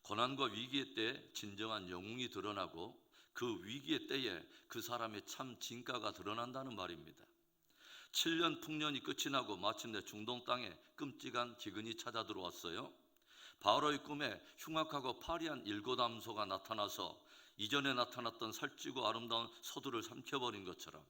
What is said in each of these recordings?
고난과 위기의 때 진정한 영웅이 드러나고 그 위기의 때에 그 사람의 참 진가가 드러난다는 말입니다. 7년 풍년이 끝이 나고 마침내 중동 땅에 끔찍한 기근이 찾아 들어왔어요. 바로의 꿈에 흉악하고 파리한 일고담소가 나타나서 이전에 나타났던 살찌고 아름다운 소들을 삼켜버린 것처럼,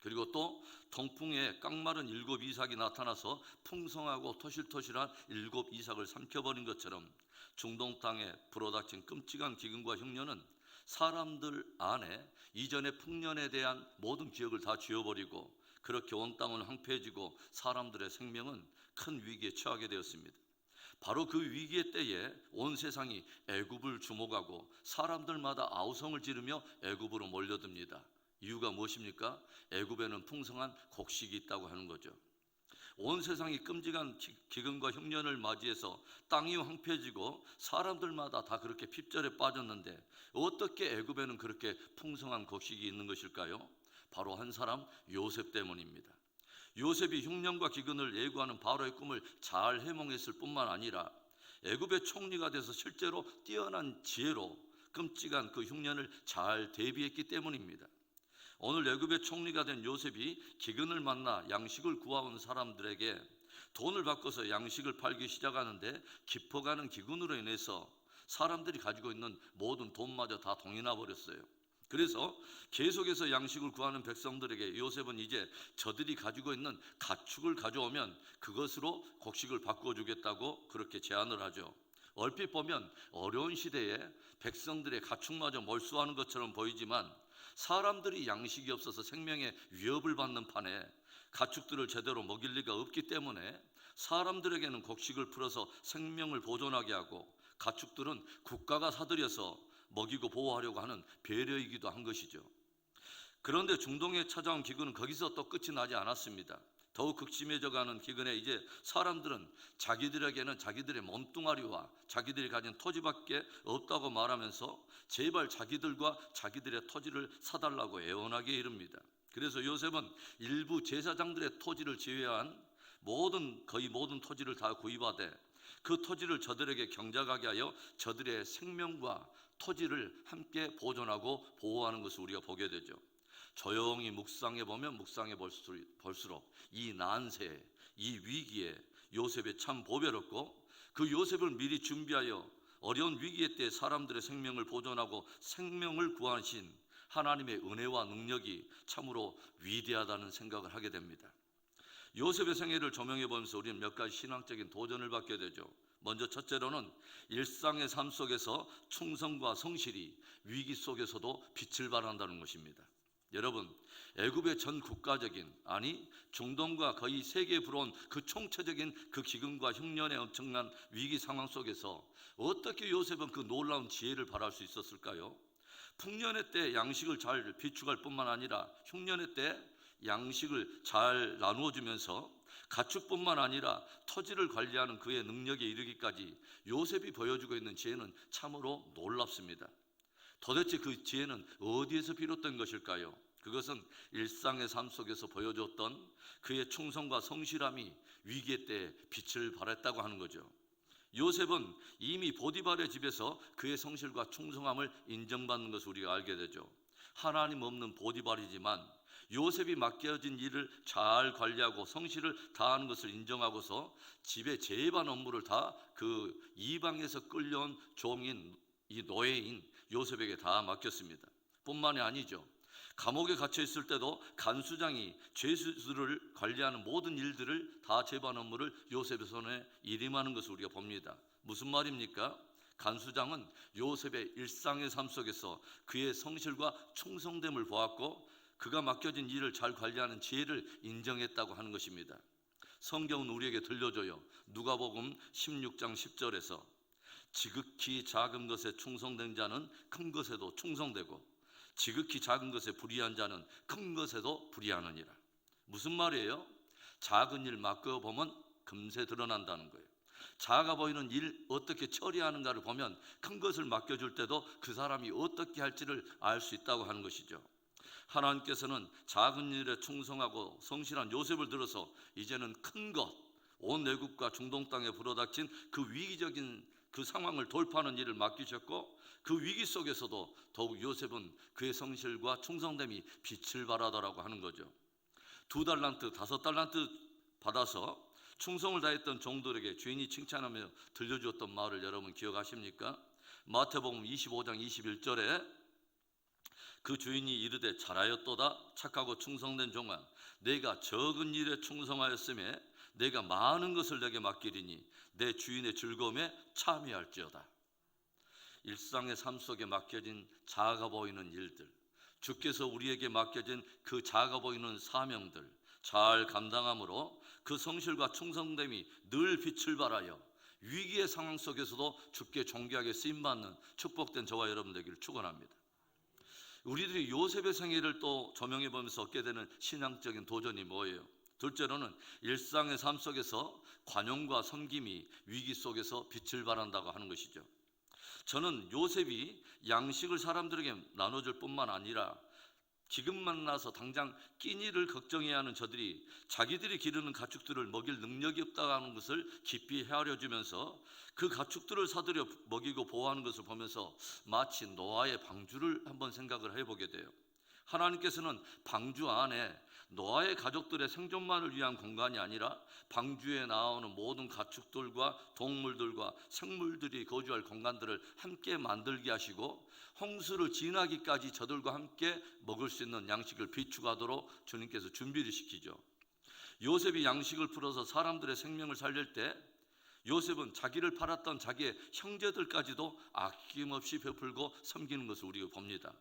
그리고 또 동풍에 깡마른 7 이삭이 나타나서 풍성하고 토실토실한 7 이삭을 삼켜버린 것처럼 중동 땅에 불어닥친 끔찍한 기근과 흉년은 사람들 안에 이전의 풍년에 대한 모든 기억을 다 지워버리고 그렇게 온 땅은 황폐해지고 사람들의 생명은 큰 위기에 처하게 되었습니다. 바로 그 위기의 때에 온 세상이 애굽을 주목하고 사람들마다 아우성을 지르며 애굽으로 몰려듭니다. 이유가 무엇입니까? 애굽에는 풍성한 곡식이 있다고 하는 거죠. 온 세상이 끔찍한 기근과 흉년을 맞이해서 땅이 황폐해지고 사람들마다 다 그렇게 핍절에 빠졌는데 어떻게 애굽에는 그렇게 풍성한 곡식이 있는 것일까요? 바로 한 사람, 요셉 때문입니다. 요셉이 흉년과 기근을 예고하는 바로의 꿈을 잘 해몽했을 뿐만 아니라 애굽의 총리가 돼서 실제로 뛰어난 지혜로 끔찍한 그 흉년을 잘 대비했기 때문입니다. 오늘 애굽의 총리가 된 요셉이 기근을 만나 양식을 구하온 사람들에게 돈을 바꿔서 양식을 팔기 시작하는데 깊어가는 기근으로 인해서 사람들이 가지고 있는 모든 돈마저 다 동이 나버렸어요. 그래서 계속해서 양식을 구하는 백성들에게 요셉은 이제 저들이 가지고 있는 가축을 가져오면 그것으로 곡식을 바꿔주겠다고 그렇게 제안을 하죠. 얼핏 보면 어려운 시대에 백성들의 가축마저 몰수하는 것처럼 보이지만 사람들이 양식이 없어서 생명의 위협을 받는 판에 가축들을 제대로 먹일 리가 없기 때문에 사람들에게는 곡식을 풀어서 생명을 보존하게 하고 가축들은 국가가 사들여서 먹이고 보호하려고 하는 배려이기도 한 것이죠. 그런데 중동에 찾아온 기근은 거기서 또 끝이 나지 않았습니다. 더욱 극심해져가는 기근에 이제 사람들은 자기들에게는 자기들의 몸뚱아리와 자기들이 가진 토지밖에 없다고 말하면서 제발 자기들과 자기들의 토지를 사달라고 애원하게 이릅니다. 그래서 요셉은 일부 제사장들의 토지를 제외한 거의 모든 토지를 다 구입하되 그 토지를 저들에게 경작하게 하여 저들의 생명과 토지를 함께 보존하고 보호하는 것을 우리가 보게 되죠. 조용히 묵상해 보면 묵상해 볼수록 이 난세, 이 위기에 요셉의 참 보배롭고 그 요셉을 미리 준비하여 어려운 위기의 때 사람들의 생명을 보존하고 생명을 구하신 하나님의 은혜와 능력이 참으로 위대하다는 생각을 하게 됩니다. 요셉의 생애를 조명해 보면서 우리는 몇 가지 신앙적인 도전을 받게 되죠. 먼저 첫째로는 일상의 삶 속에서 충성과 성실이 위기 속에서도 빛을 발한다는 것입니다. 여러분, 애굽의 전 국가적인, 아니 중동과 거의 세계에 불어온 그 총체적인 그 기근과 흉년의 엄청난 위기 상황 속에서 어떻게 요셉은 그 놀라운 지혜를 발할 수 있었을까요? 풍년의 때 양식을 잘 비축할 뿐만 아니라 흉년의 때 양식을 잘 나누어 주면서 가축뿐만 아니라 토지를 관리하는 그의 능력에 이르기까지 요셉이 보여주고 있는 지혜는 참으로 놀랍습니다. 도대체 그 지혜는 어디에서 비롯된 것일까요? 그것은 일상의 삶 속에서 보여줬던 그의 충성과 성실함이 위기의 때 빛을 발했다고 하는 거죠. 요셉은 이미 보디발의 집에서 그의 성실과 충성함을 인정받는 것을 우리가 알게 되죠. 하나님 없는 보디발이지만 요셉이 맡겨진 일을 잘 관리하고 성실을 다하는 것을 인정하고서 집의 제반 업무를 다 그 이방에서 끌려온 종인 이 노예인 요셉에게 다 맡겼습니다. 뿐만이 아니죠. 감옥에 갇혀 있을 때도 간수장이 죄수들을 관리하는 모든 일들을 다 제반 업무를 요셉의 손에 일임하는 것을 우리가 봅니다. 무슨 말입니까? 간수장은 요셉의 일상의 삶 속에서 그의 성실과 충성됨을 보았고 그가 맡겨진 일을 잘 관리하는 지혜를 인정했다고 하는 것입니다. 성경은 우리에게 들려줘요. 누가복음 16장 10절에서 지극히 작은 것에 충성된 자는 큰 것에도 충성되고 지극히 작은 것에 불의한 자는 큰 것에도 불의하느니라. 무슨 말이에요? 작은 일 맡겨보면 금세 드러난다는 거예요. 작아 보이는 일 어떻게 처리하는가를 보면 큰 것을 맡겨줄 때도 그 사람이 어떻게 할지를 알 수 있다고 하는 것이죠. 하나님께서는 작은 일에 충성하고 성실한 요셉을 들어서 이제는 큰 것, 온 애굽과 중동 땅에 불어닥친 그 위기적인 그 상황을 돌파하는 일을 맡기셨고, 그 위기 속에서도 더욱 요셉은 그의 성실과 충성됨이 빛을 발하더라고 하는 거죠. 2달란트, 5달란트 받아서 충성을 다했던 종들에게 주인이 칭찬하며 들려주었던 말을 여러분 기억하십니까? 마태복음 25장 21절에 그 주인이 이르되 잘하였도다 착하고 충성된 종아, 내가 적은 일에 충성하였음에 내가 많은 것을 내게 맡기리니 내 주인의 즐거움에 참여할지어다. 일상의 삶 속에 맡겨진 작아 보이는 일들, 주께서 우리에게 맡겨진 그 작아 보이는 사명들 잘 감당함으로 그 성실과 충성됨이 늘 빛을 발하여 위기의 상황 속에서도 주께 존귀하게 쓰임받는 축복된 저와 여러분 되기를 축원합니다. 우리들이 요셉의 생애를 또 조명해 보면서 얻게 되는 신앙적인 도전이 뭐예요? 둘째로는 일상의 삶 속에서 관용과 섬김이 위기 속에서 빛을 발한다고 하는 것이죠. 저는 요셉이 양식을 사람들에게 나눠줄 뿐만 아니라 지금 만나서 당장 끼니를 걱정해야 하는 저들이 자기들이 기르는 가축들을 먹일 능력이 없다고 하는 것을 깊이 헤아려 주면서 그 가축들을 사들여 먹이고 보호하는 것을 보면서 마치 노아의 방주를 한번 생각을 해보게 돼요. 하나님께서는 방주 안에 노아의 가족들의 생존만을 위한 공간이 아니라 방주에 나오는 모든 가축들과 동물들과 생물들이 거주할 공간들을 함께 만들게 하시고 홍수를 지나기까지 저들과 함께 먹을 수 있는 양식을 비축하도록 주님께서 준비를 시키죠. 요셉이 양식을 풀어서 사람들의 생명을 살릴 때 요셉은 자기를 팔았던 자기의 형제들까지도 아낌없이 베풀고 섬기는 것을 우리가 봅니다.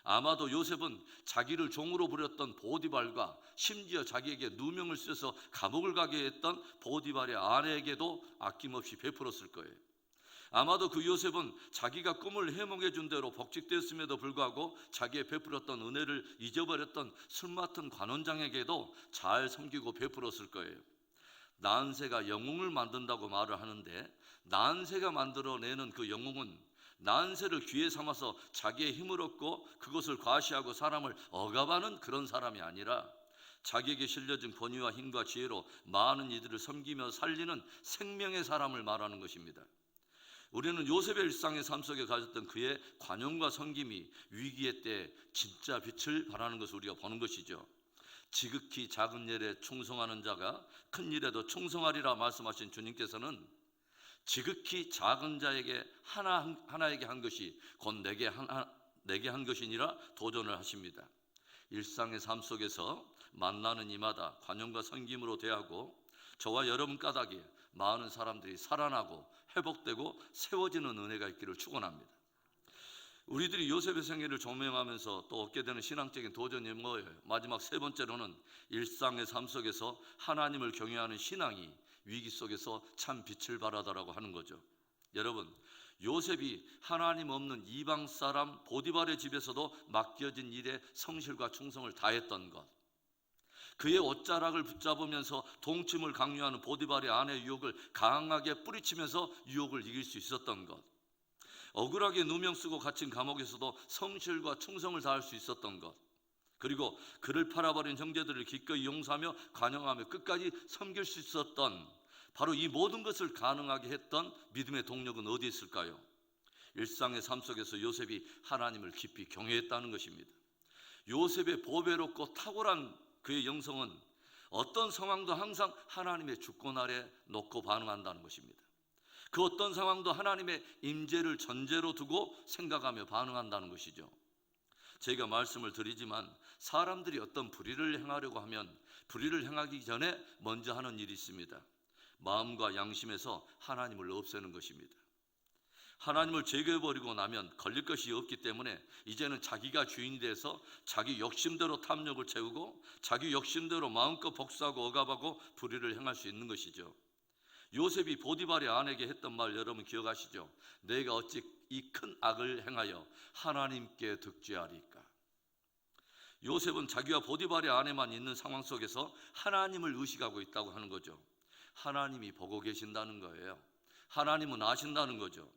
아마도 요셉은 자기를 종으로 부렸던 보디발과 심지어 자기에게 누명을 쓰여서 감옥을 가게 했던 보디발의 아내에게도 아낌없이 베풀었을 거예요. 아마도 그 요셉은 자기가 꿈을 해몽해 준 대로 복직되었음에도 불구하고 자기의 베풀었던 은혜를 잊어버렸던 술 맡은 관원장에게도 잘 섬기고 베풀었을 거예요. 낳은 새가 영웅을 만든다고 말을 하는데, 낳은 새가 만들어내는 그 영웅은 낳은 새를 귀에 삼아서 자기의 힘을 얻고 그것을 과시하고 사람을 억압하는 그런 사람이 아니라 자기에게 실려진 권위와 힘과 지혜로 많은 이들을 섬기며 살리는 생명의 사람을 말하는 것입니다. 우리는 요셉의 일상의 삶 속에 가졌던 그의 관용과 섬김이 위기의 때 진짜 빛을 발하는 것을 우리가 보는 것이죠. 지극히 작은 일에 충성하는 자가 큰 일에도 충성하리라 말씀하신 주님께서는 지극히 작은 자에게 하나에게 한 것이 곧 내게 한 것이니라 도전을 하십니다. 일상의 삶 속에서 만나는 이마다 관용과 섬김으로 대하고 저와 여러분 까닭에 많은 사람들이 살아나고 회복되고 세워지는 은혜가 있기를 축원합니다. 우리들이 요셉의 생애를 조명하면서 또 얻게 되는 신앙적인 도전이 뭐예요? 마지막 세 번째로는 일상의 삶 속에서 하나님을 경외하는 신앙이 위기 속에서 참 빛을 발하더라고 하는 거죠. 여러분, 요셉이 하나님 없는 이방 사람 보디발의 집에서도 맡겨진 일에 성실과 충성을 다했던 것, 그의 옷자락을 붙잡으면서 동침을 강요하는 보디발의 아내의 유혹을 강하게 뿌리치면서 유혹을 이길 수 있었던 것, 억울하게 누명 쓰고 갇힌 감옥에서도 성실과 충성을 다할 수 있었던 것, 그리고 그를 팔아버린 형제들을 기꺼이 용서하며 관용하며 끝까지 섬길 수 있었던 바로 이 모든 것을 가능하게 했던 믿음의 동력은 어디에 있을까요? 일상의 삶 속에서 요셉이 하나님을 깊이 경외했다는 것입니다. 요셉의 보배롭고 탁월한 그의 영성은 어떤 상황도 항상 하나님의 주권 아래 놓고 반응한다는 것입니다. 그 어떤 상황도 하나님의 임재를 전제로 두고 생각하며 반응한다는 것이죠. 제가 말씀을 드리지만 사람들이 어떤 불의를 행하려고 하면 불의를 행하기 전에 먼저 하는 일이 있습니다. 마음과 양심에서 하나님을 없애는 것입니다. 하나님을 제거해버리고 나면 걸릴 것이 없기 때문에 이제는 자기가 주인이 돼서 자기 욕심대로 탐욕을 채우고 자기 욕심대로 마음껏 복수하고 억압하고 불의를 행할 수 있는 것이죠. 요셉이 보디발의 아내에게 했던 말 여러분 기억하시죠? 내가 어찌 이 큰 악을 행하여 하나님께 득죄하리까? 요셉은 자기와 보디발의 아내만 있는 상황 속에서 하나님을 의식하고 있다고 하는 거죠. 하나님이 보고 계신다는 거예요. 하나님은 아신다는 거죠.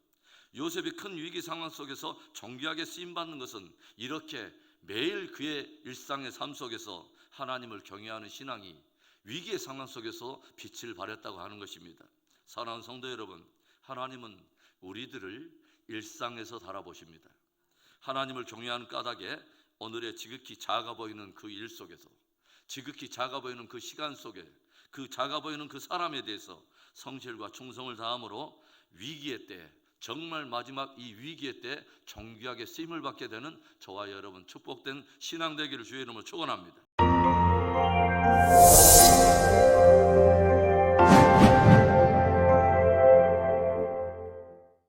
요셉이 큰 위기 상황 속에서 존귀하게 쓰임받는 것은 이렇게 매일 그의 일상의 삶 속에서 하나님을 경외하는 신앙이 위기의 상황 속에서 빛을 발했다고 하는 것입니다. 사랑하는 성도 여러분, 하나님은 우리들을 일상에서 달아보십니다. 하나님을 경외하는 까닭에 오늘의 지극히 작아 보이는 그 일 속에서, 지극히 작아 보이는 그 시간 속에, 그 작아 보이는 그 사람에 대해서 성실과 충성을 다함으로 위기의 때, 정말 마지막 이 위기의 때 존귀하게 쓰임을 받게 되는 저와 여러분 축복된 신앙 되기를 주의 이름으로 축원합니다.